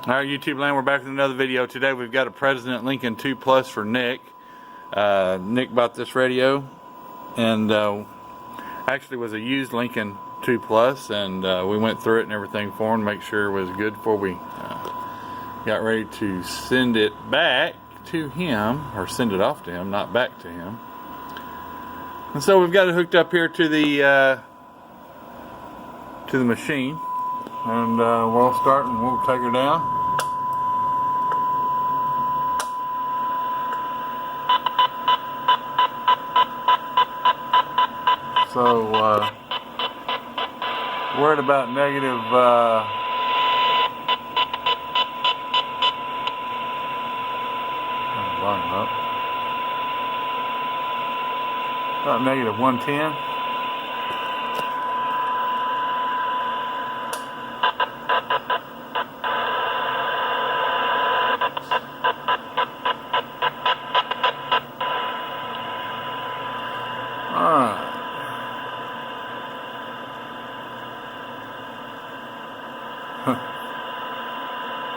Alright, YouTube land, we're back with another video. Today we've got a President Lincoln 2 Plus for Nick. Nick bought this radio, and actually was a used Lincoln 2 Plus, and we went through it and everything for him to make sure it was good before we got ready to send it back to him, or send it off to him, not back to him. And so we've got it hooked up here to the machine, and we'll start and we'll take her down. So we're at about negative about negative 110.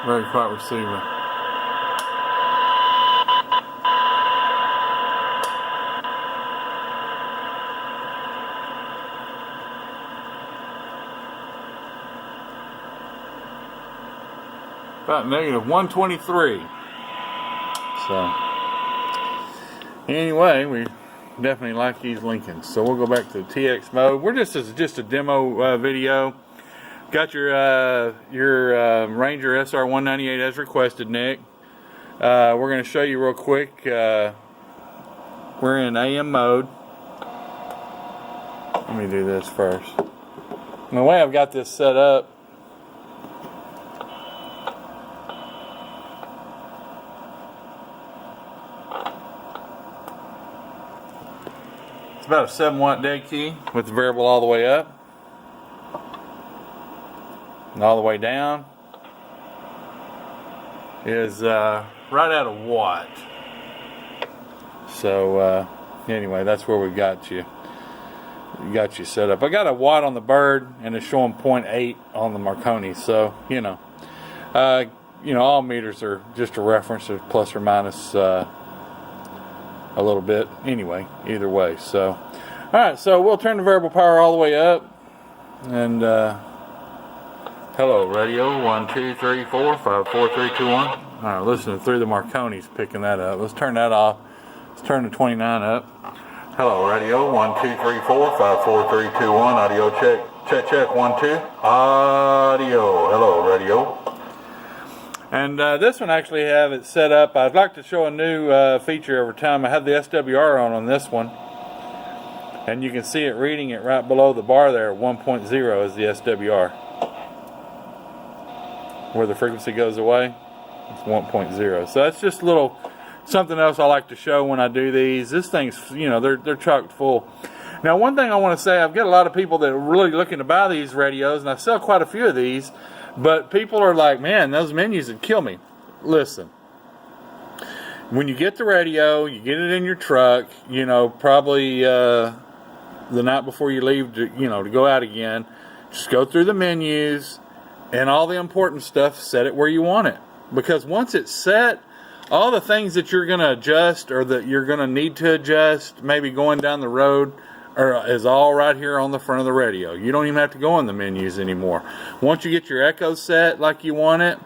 Very quiet receiver. About negative 123. So anyway, we definitely like these Lincolns. So we'll go back to the TX mode. We're just a demo video. Got your Ranger SR198 as requested, Nick. We're going to show you real quick. We're in AM mode. Let me do this first. And the way I've got this set up, it's about a 7-watt dead key with the variable all the way up. And all the way down is right at a watt. So anyway, that's where we got you. Got you set up. I got a watt on the Bird, and it's showing 0.8 on the Marconi. So you know, all meters are just a reference, of plus or minus a little bit. Anyway, either way. So all right, so we'll turn the variable power all the way up, and hello, radio, 1, 2, 3, 4, 5, 4, 3, 2, 1. Alright, listening through the Marconi's picking that up. Let's turn that off. Let's turn the 29 up. Hello, radio, 1, 2, 3, 4, 5, 4, 3, 2, 1. Audio check. Check, check, 1, 2. Audio. Hello, radio. And this one actually have it set up. I'd like to show a new feature every time. I have the SWR on this one. And you can see it reading it right below the bar there. 1.0 is the SWR. Where the frequency goes away, it's 1.0. So that's just a little something else I like to show when I do these. This thing's, they're chocked full. Now, one thing I want to say, I've got a lot of people that are really looking to buy these radios, and I sell quite a few of these, but people are like, man, those menus would kill me. Listen, when you get the radio, you get it in your truck, probably the night before you leave to go out again, just go through the menus. And all the important stuff, set it where you want it. Because once it's set, all the things that you're going to adjust or that you're going to need to adjust, maybe going down the road, is all right here on the front of the radio. You don't even have to go in the menus anymore. Once you get your echo set like you want it,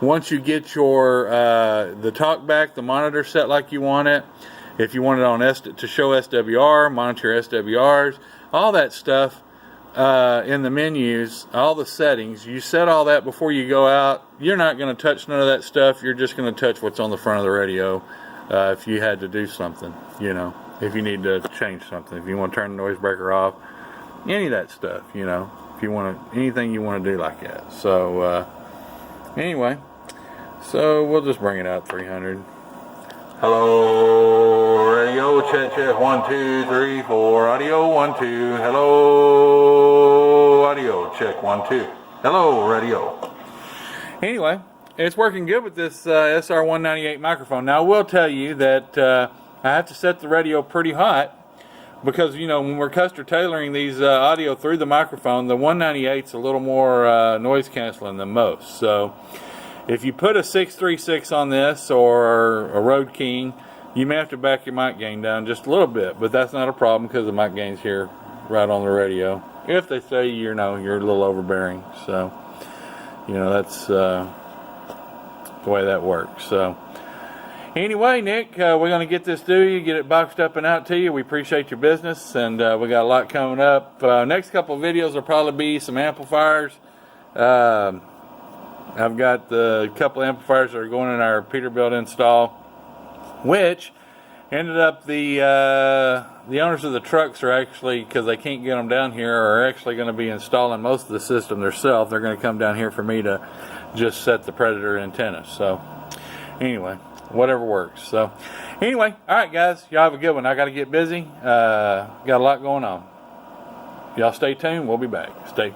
once you get your the talkback, the monitor set like you want it, if you want it on to show SWR, monitor SWRs, all that stuff. In the menus, all the settings, you set all that before you go out. You're not going to touch none of that stuff. You're just going to touch what's on the front of the radio. If you had to do something, if you need to change something, if you want to turn the noise breaker off, any of that stuff, if you want to, anything you want to do like that. So anyway, so we'll just bring it out 300. Hello, radio, check, check, 1, 2, 3, 4, audio, 1, 2, hello, audio, check, 1, 2, hello, radio. Anyway, it's working good with this SR198 microphone. Now, I will tell you that I have to set the radio pretty hot because, when we're custom tailoring these audio through the microphone, the 198's a little more noise canceling than most. So, If you put a 636 on this or a Road King, you may have to back your mic gain down just a little bit, but that's not a problem because the mic gain's here right on the radio. If they say you're a little overbearing, so that's the way that works. So anyway, Nick, we're going to get this to you, get it boxed up and out to you. We appreciate your business, and we got a lot coming up. Next couple of videos will probably be some amplifiers. I've got a couple of amplifiers that are going in our Peterbilt install, which ended up the owners of the trucks are actually, because they can't get them down here, are actually going to be installing most of the system themselves. They're going to come down here for me to just set the Predator antenna. So anyway, whatever works. So anyway, all right, guys, y'all have a good one. I got to get busy. Got a lot going on. Y'all stay tuned. We'll be back. Stay